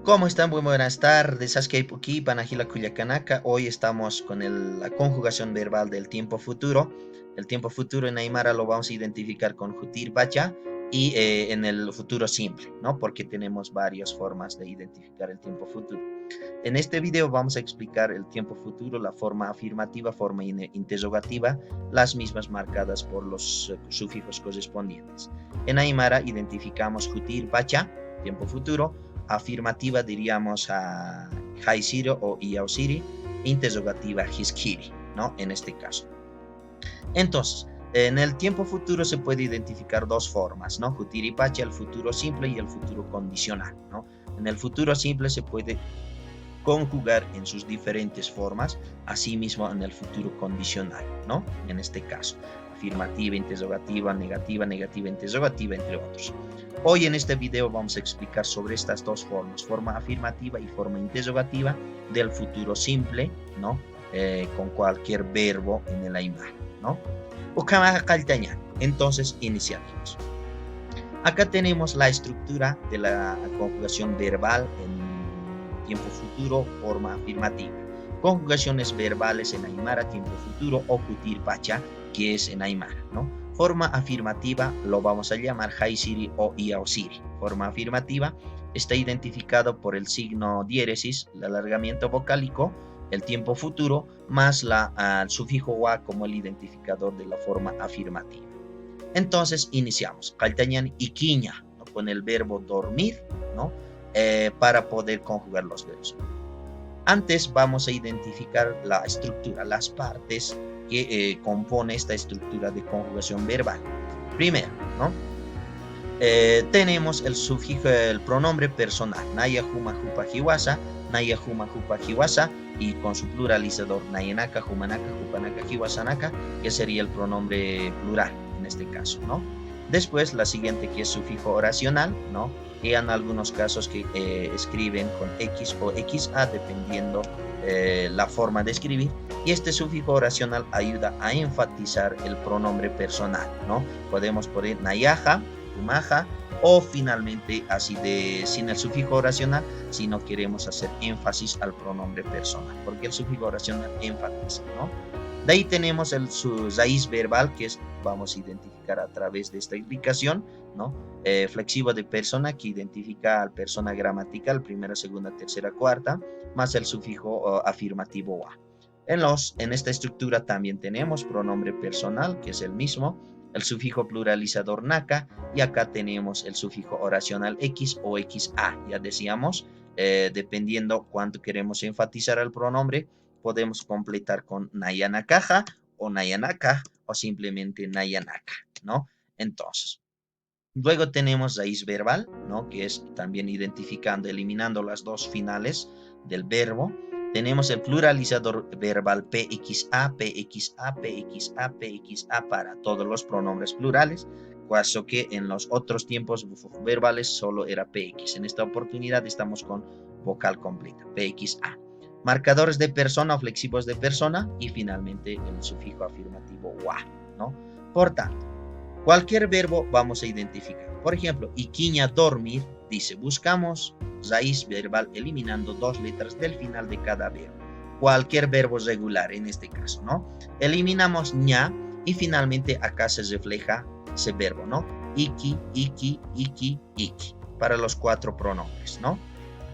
¿Cómo están? Muy buenas tardes. Aquí, Panajila Culiacanaka. Hoy estamos con la conjugación verbal del tiempo futuro. El tiempo futuro en Aymara lo vamos a identificar con Jutir Bacha y en el futuro simple, ¿no? Porque tenemos varias formas de identificar el tiempo futuro. En este video vamos a explicar el tiempo futuro, la forma afirmativa, forma interrogativa, las mismas marcadas por los sufijos correspondientes. En Aymara identificamos Jutir Bacha, tiempo futuro. Afirmativa diríamos a Haisiro o Iausiri, interrogativa Hiskiri, ¿no? En este caso. Entonces, en el tiempo futuro se puede identificar dos formas, ¿no? Jutiri Pacha, el futuro simple y el futuro condicional, ¿no? En el futuro simple se puede conjugar en sus diferentes formas, asimismo en el futuro condicional, ¿no? En este caso, afirmativa, interrogativa, negativa, negativa, interrogativa, entre otros. Hoy en este video vamos a explicar sobre estas dos formas, forma afirmativa y forma interrogativa del futuro simple, ¿no? Con cualquier verbo en el Aymara, ¿no? Entonces iniciamos. Acá tenemos la estructura de la conjugación verbal en tiempo futuro, forma afirmativa. Conjugaciones verbales en Aymara, tiempo futuro, o Kutir Pacha, que es en Aymara, ¿no? Forma afirmativa lo vamos a llamar Haisiri o Iausiri. Forma afirmativa está identificado por el signo diéresis, el alargamiento vocálico, el tiempo futuro, más el sufijo wa como el identificador de la forma afirmativa. Entonces iniciamos. Kaltañan y quiña, ¿no? Con el verbo dormir, ¿no? Para poder conjugar los verbos. Antes vamos a identificar la estructura, las partes que compone esta estructura de conjugación verbal. Primero, ¿no? Tenemos el sufijo, el pronombre personal, naya juma jupa jiwasa, naya juma jupa jiwasa, y con su pluralizador nayanaka, jumanaka, jupanaka, jiwasanaka, que sería el pronombre plural en este caso, ¿no? Después la siguiente, que es sufijo oracional, ¿no? Y en algunos casos que escriben con X o XA dependiendo la forma de escribir, y este sufijo oracional ayuda a enfatizar el pronombre personal, ¿no? Podemos poner nayaja, tumaja, o finalmente así sin el sufijo oracional si no queremos hacer énfasis al pronombre personal, porque el sufijo oracional enfatiza, ¿no? De ahí tenemos su raíz verbal, que vamos a identificar a través de esta explicación, ¿no? Flexivo de persona, que identifica al persona gramatical, primera, segunda, tercera, cuarta, más el sufijo afirmativo a. En esta estructura también tenemos pronombre personal, que es el mismo, el sufijo pluralizador naka, y acá tenemos el sufijo oracional x o xa. Ya decíamos, dependiendo cuánto queremos enfatizar al pronombre, podemos completar con nayanakaja o nayanaka o simplemente nayanaka, ¿no? Entonces, luego tenemos raíz verbal, ¿no? Que es también identificando, eliminando las dos finales del verbo. Tenemos el pluralizador verbal PXA, PXA, PXA, PXA para todos los pronombres plurales, caso que en los otros tiempos verbales solo era PX. En esta oportunidad estamos con vocal completa, PXA. Marcadores de persona o flexivos de persona, y finalmente el sufijo afirmativo wa, ¿no? Por tanto, cualquier verbo vamos a identificar. Por ejemplo, iquiña dormir, dice, buscamos raíz verbal eliminando dos letras del final de cada verbo. Cualquier verbo regular en este caso, ¿no? Eliminamos ña y finalmente acá se refleja ese verbo, ¿no? Iki, iki, iki, iki, para los cuatro pronombres, ¿no?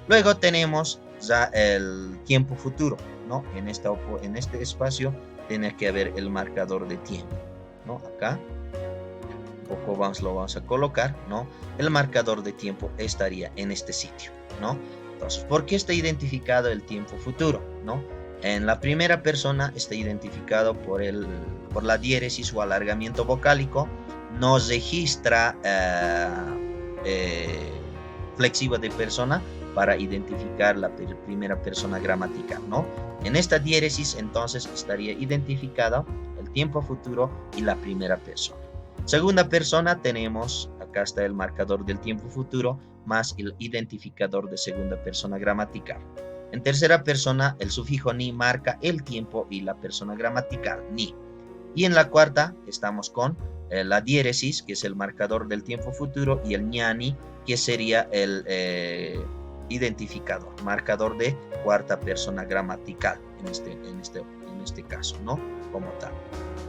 Luego tenemos ya el tiempo futuro, ¿no? En este espacio tiene que haber el marcador de tiempo, ¿no? Acá poco lo vamos a colocar, ¿no? El marcador de tiempo estaría en este sitio, ¿no? Entonces, ¿por qué está identificado el tiempo futuro, ¿no? En la primera persona está identificado por la diéresis o alargamiento vocálico, nos registra flexivo de persona para identificar la primera persona gramatical, ¿no? En esta diéresis entonces estaría identificado el tiempo futuro y la primera persona. Segunda persona tenemos, acá está el marcador del tiempo futuro, más el identificador de segunda persona gramatical. En tercera persona, el sufijo ni marca el tiempo y la persona gramatical, ni. Y en la cuarta estamos con la diéresis, que es el marcador del tiempo futuro, y el ñani, que sería identificador, marcador de cuarta persona gramatical en este caso, ¿no? Como tal.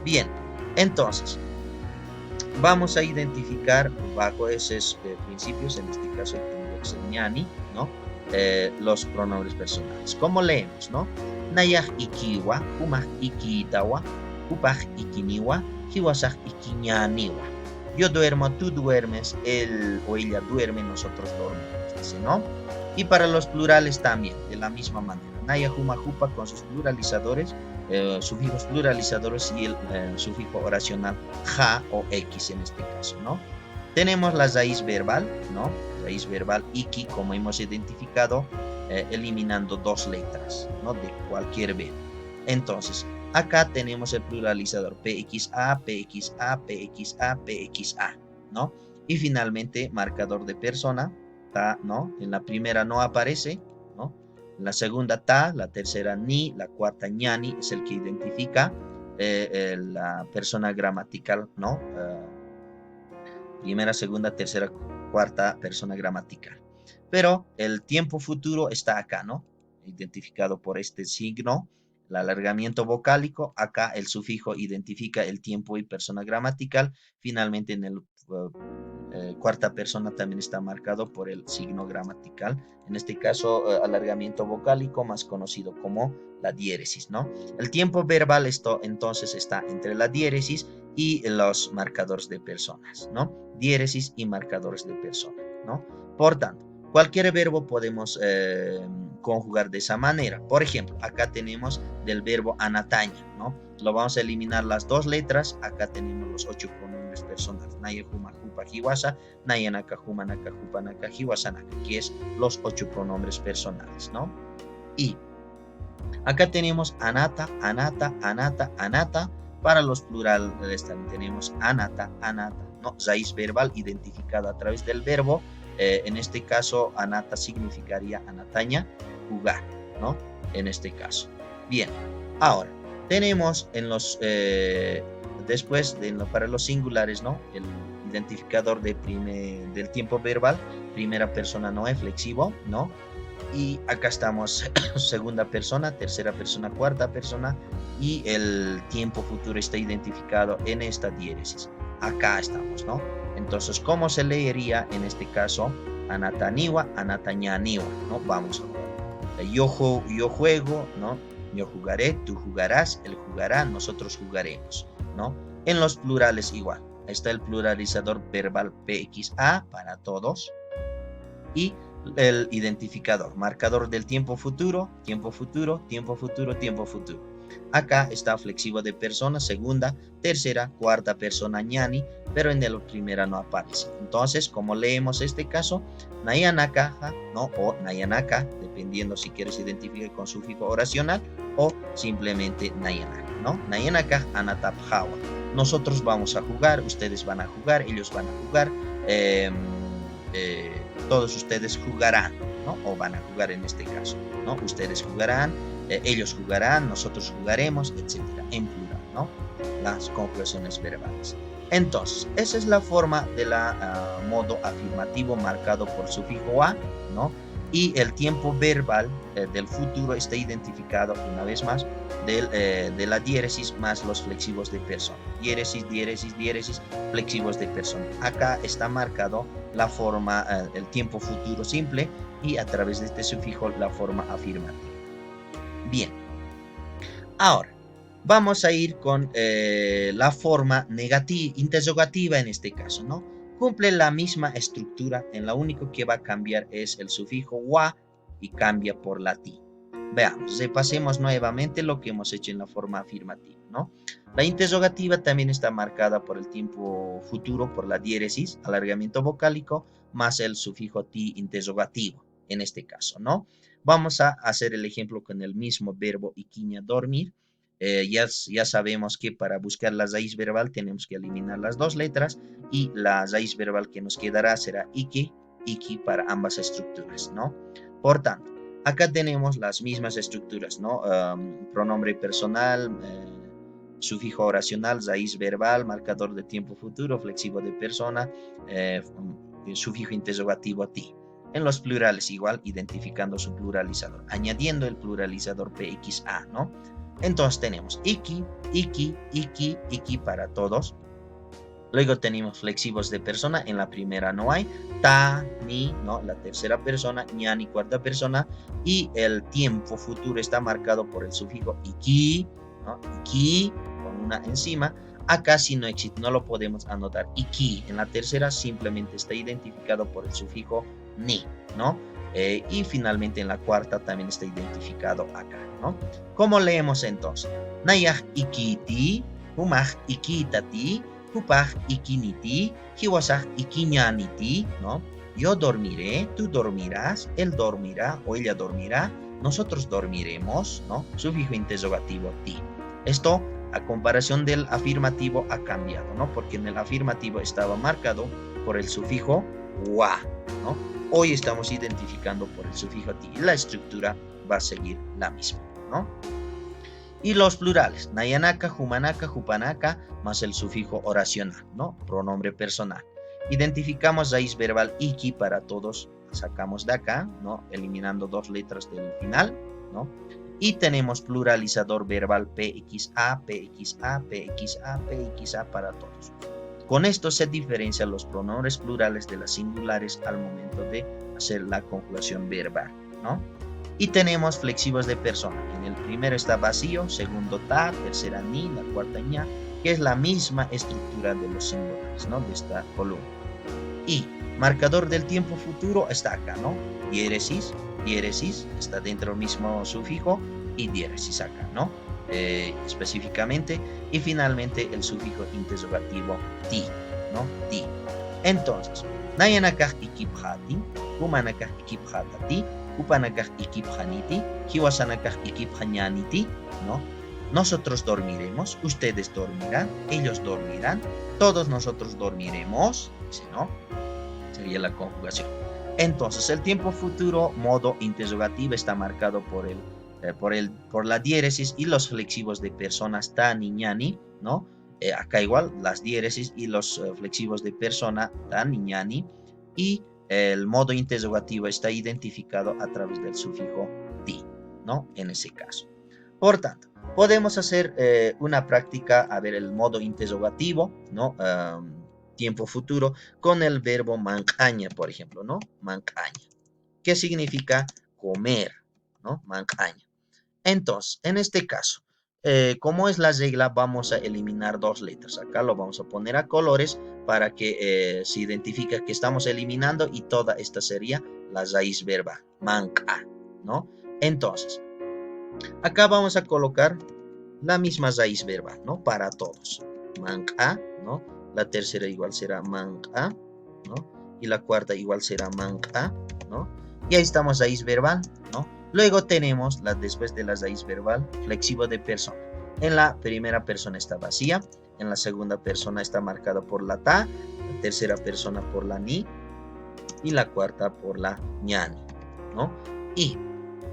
Bien, entonces, vamos a identificar bajo esos principios, en este caso tengo que ser ñani, ¿no? Los pronombres personales. ¿Cómo leemos, no? Nayaj ikiwa, humaj ikiitawa, upaj ikiniwa, hiwasaj ikiñaniwa. Yo duermo, tú duermes, él o ella duerme, nosotros dormimos, dice, ¿no? Y para los plurales también, de la misma manera. Naya, huma, jupa con sus pluralizadores, sufijos pluralizadores y el sufijo oracional ja o x en este caso, ¿no? Tenemos la raíz verbal, ¿no? Raíz verbal iki, como hemos identificado, eliminando dos letras, ¿no? De cualquier verbo. Entonces, acá tenemos el pluralizador pxa, pxa, pxa, pxa, ¿no? Y finalmente, marcador de persona, ta, ¿no? En la primera no aparece, ¿no? En la segunda ta, la tercera ni, la cuarta ñani, es el que identifica la persona gramatical, ¿no? Primera, segunda, tercera, cuarta persona gramatical. Pero el tiempo futuro está acá, ¿no? Identificado por este signo, el alargamiento vocálico. Acá el sufijo identifica el tiempo y persona gramatical. Finalmente en el cuarta persona también está marcado por el signo gramatical. En este caso, alargamiento vocálico, más conocido como la diéresis, ¿no? El tiempo verbal esto entonces está entre la diéresis y los marcadores de personas, ¿no? Diéresis y marcadores de personas, ¿no? Por tanto, cualquier verbo podemos conjugar de esa manera. Por ejemplo, acá tenemos del verbo anataña, ¿no? Lo vamos a eliminar las dos letras. Acá tenemos los 8 pronombres personales. Naya, huma, jupa, hiwasa, naya, naka, huma, naka, jupa, naka, hiwasa, naka, que es los 8 pronombres personales, ¿no? Y acá tenemos anata, anata, anata, anata. Para los plurales también tenemos anata, anata, ¿no? Raíz verbal identificada a través del verbo. En este caso, anata significaría anataña, jugar, ¿no? En este caso. Bien, ahora tenemos en los, después, para los singulares, ¿no? El identificador del tiempo verbal, primera persona no es flexivo, ¿no? Y acá estamos segunda persona, tercera persona, cuarta persona y el tiempo futuro está identificado en esta diéresis. Acá estamos, ¿no? Entonces, ¿cómo se leería en este caso? Anataniwa, anatañaniwa, ¿no? Vamos a ver. Yo juego, ¿no? Yo jugaré, tú jugarás, él jugará, nosotros jugaremos, ¿no? En los plurales igual. Está el pluralizador verbal PXA para todos y el identificador, marcador del tiempo futuro, tiempo futuro, tiempo futuro, tiempo futuro. Acá está flexivo de persona, segunda, tercera, cuarta persona ñani, pero en la primera no aparece. Entonces, como leemos este caso, nayanaka, ¿no? O nayanaka, dependiendo si quieres identificar con sufijo oracional o simplemente nayanaka, ¿no? Nayanaka, anataphawa. Nosotros vamos a jugar, ustedes van a jugar, ellos van a jugar. Todos ustedes jugarán, ¿no? O van a jugar en este caso, ¿no? Ustedes jugarán, ellos jugarán, nosotros jugaremos, etcétera, en plural, ¿no? Las conjugaciones verbales. Entonces, esa es la forma de la modo afirmativo marcado por sufijo a, ¿no? Y el tiempo verbal del futuro está identificado, una vez más, de la diéresis más los flexivos de persona. Diéresis, diéresis, diéresis, flexivos de persona. Acá está marcado la forma, el tiempo futuro simple y a través de este sufijo la forma afirmativa. Bien, ahora vamos a ir con la forma interrogativa en este caso, ¿no? Cumple la misma estructura, en lo único que va a cambiar es el sufijo wa y cambia por la ti. Veamos, repasemos nuevamente lo que hemos hecho en la forma afirmativa, ¿no? La interrogativa también está marcada por el tiempo futuro, por la diéresis, alargamiento vocálico, más el sufijo ti interrogativo, en este caso, ¿no? Vamos a hacer el ejemplo con el mismo verbo iquiña, dormir. Ya sabemos que para buscar la raíz verbal tenemos que eliminar las dos letras y la raíz verbal que nos quedará será iki para ambas estructuras, ¿no? Por tanto, acá tenemos las mismas estructuras, ¿no? Pronombre personal, sufijo oracional, raíz verbal, marcador de tiempo futuro, flexivo de persona, sufijo interrogativo ti. En los plurales igual, identificando su pluralizador, añadiendo el pluralizador PXA, ¿no? Entonces tenemos iki, iki, iki, iki para todos. Luego tenemos flexivos de persona, en la primera no hay, ta, ni, ¿no? La tercera persona, ñani, cuarta persona, y el tiempo futuro está marcado por el sufijo iki, ¿no? Iki, con una encima. Acá sí no existe, no lo podemos anotar. Iki, en la tercera simplemente está identificado por el sufijo ni, ¿no? Y finalmente en la cuarta también está identificado acá, ¿no? ¿Cómo leemos entonces? Nayah ikiti, humah ikitati, Kupaj ikiniti, hiwasaj ikiñaniti, ¿no? Yo dormiré, tú dormirás, él dormirá o ella dormirá, nosotros dormiremos, ¿no? Sufijo interrogativo ti. Esto, a comparación del afirmativo, ha cambiado, ¿no? Porque en el afirmativo estaba marcado por el sufijo wa, ¿no? Hoy estamos identificando por el sufijo ti. La estructura va a seguir la misma, ¿no? Y los plurales, nayanaka, humanaka, hupanaka, más el sufijo oracional, ¿no? Pronombre personal. Identificamos raíz verbal iki para todos, sacamos de acá, ¿no? Eliminando dos letras del final, ¿no? Y tenemos pluralizador verbal PXA, PXA, PXA, PXA para todos. Con esto se diferencian los pronombres plurales de las singulares al momento de hacer la conjugación verbal, ¿no? Y tenemos flexivos de persona. En el primero está vacío, segundo ta, tercera ni, la cuarta ña, que es la misma estructura de los singulares, ¿no? De esta columna. Y marcador del tiempo futuro está acá, ¿no? Diéresis, diéresis, está dentro del mismo sufijo y diéresis acá, ¿no? Específicamente. Y finalmente el sufijo interrogativo ti, ¿no? Ti. Entonces, nayanakaj ikipjati, humanakaj ikipjatati, upanakaj ikipjaniti, hiwasanakaj ikipjañaniti, ¿no? Nosotros dormiremos, ustedes dormirán, ellos dormirán, todos nosotros dormiremos, ¿no? Sería la conjugación. Entonces, el tiempo futuro, modo interrogativo, está marcado por la diéresis y los flexivos de personas tan y ñani, ¿no? Acá igual, las diéresis y los flexivos de persona tan y ñani, y el modo interrogativo está identificado a través del sufijo ti, ¿no? En ese caso. Por tanto, podemos hacer una práctica, a ver, el modo interrogativo, ¿no? Tiempo futuro, con el verbo mancaña, por ejemplo, ¿no? Mancaña. ¿Qué significa comer? ¿No? Mancaña. Entonces, en este caso, como es la regla, vamos a eliminar dos letras. Acá lo vamos a poner a colores para que se identifique que estamos eliminando y toda esta sería la raíz verba, manca, ¿no? Entonces, acá vamos a colocar la misma raíz verba, ¿no? Para todos. Manca, ¿no? La tercera igual será manca, ¿no? Y la cuarta igual será manca, ¿no? Y ahí estamos raíz verbal, ¿no? Luego tenemos, después de la raíz verbal, flexivo de persona. En la primera persona está vacía, en la segunda persona está marcada por la ta, la tercera persona por la ni y la cuarta por la ñani, ¿no? Y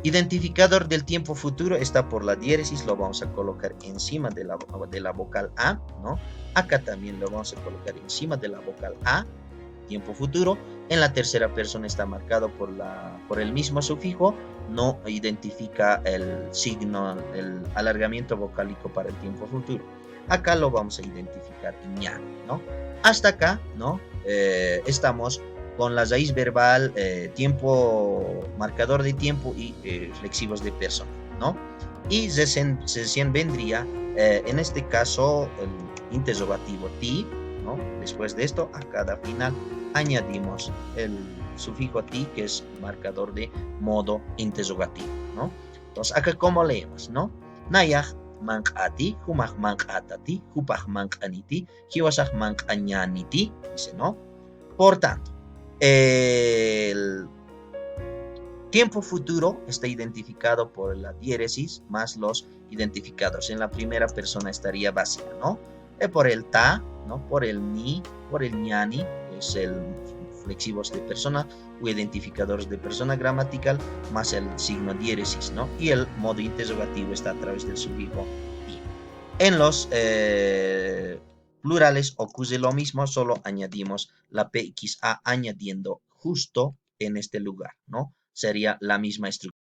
identificador del tiempo futuro está por la diéresis, lo vamos a colocar encima de la vocal A, ¿no? Acá también lo vamos a colocar encima de la vocal A, tiempo futuro. En la tercera persona está marcado por el mismo sufijo, no identifica el signo, el alargamiento vocálico para el tiempo futuro. Acá lo vamos a identificar ña, ¿no? Hasta acá, ¿no? Estamos con la raíz verbal, tiempo, marcador de tiempo y flexivos de persona, ¿no? Y recién vendría, en este caso, el interrogativo ti, ¿no? Después de esto, a cada final añadimos el sufijo ti, que es marcador de modo interrogativo, ¿no? Entonces, acá cómo leemos, ¿no? Nayah mankati, humah mankatati, hupah mankaniti, hiwasah mankañaniti, dice, ¿no? Por tanto, el tiempo futuro está identificado por la diéresis más los identificados. En la primera persona estaría vacía, ¿no? Por el ta, ¿no? Por el ni, por el ñani, es el flexivos de persona o identificadores de persona gramatical, más el signo diéresis, ¿no? Y el modo interrogativo está a través del sufijo ti. En los plurales ocurre lo mismo, solo añadimos la PXA añadiendo justo en este lugar, ¿no? Sería la misma estructura.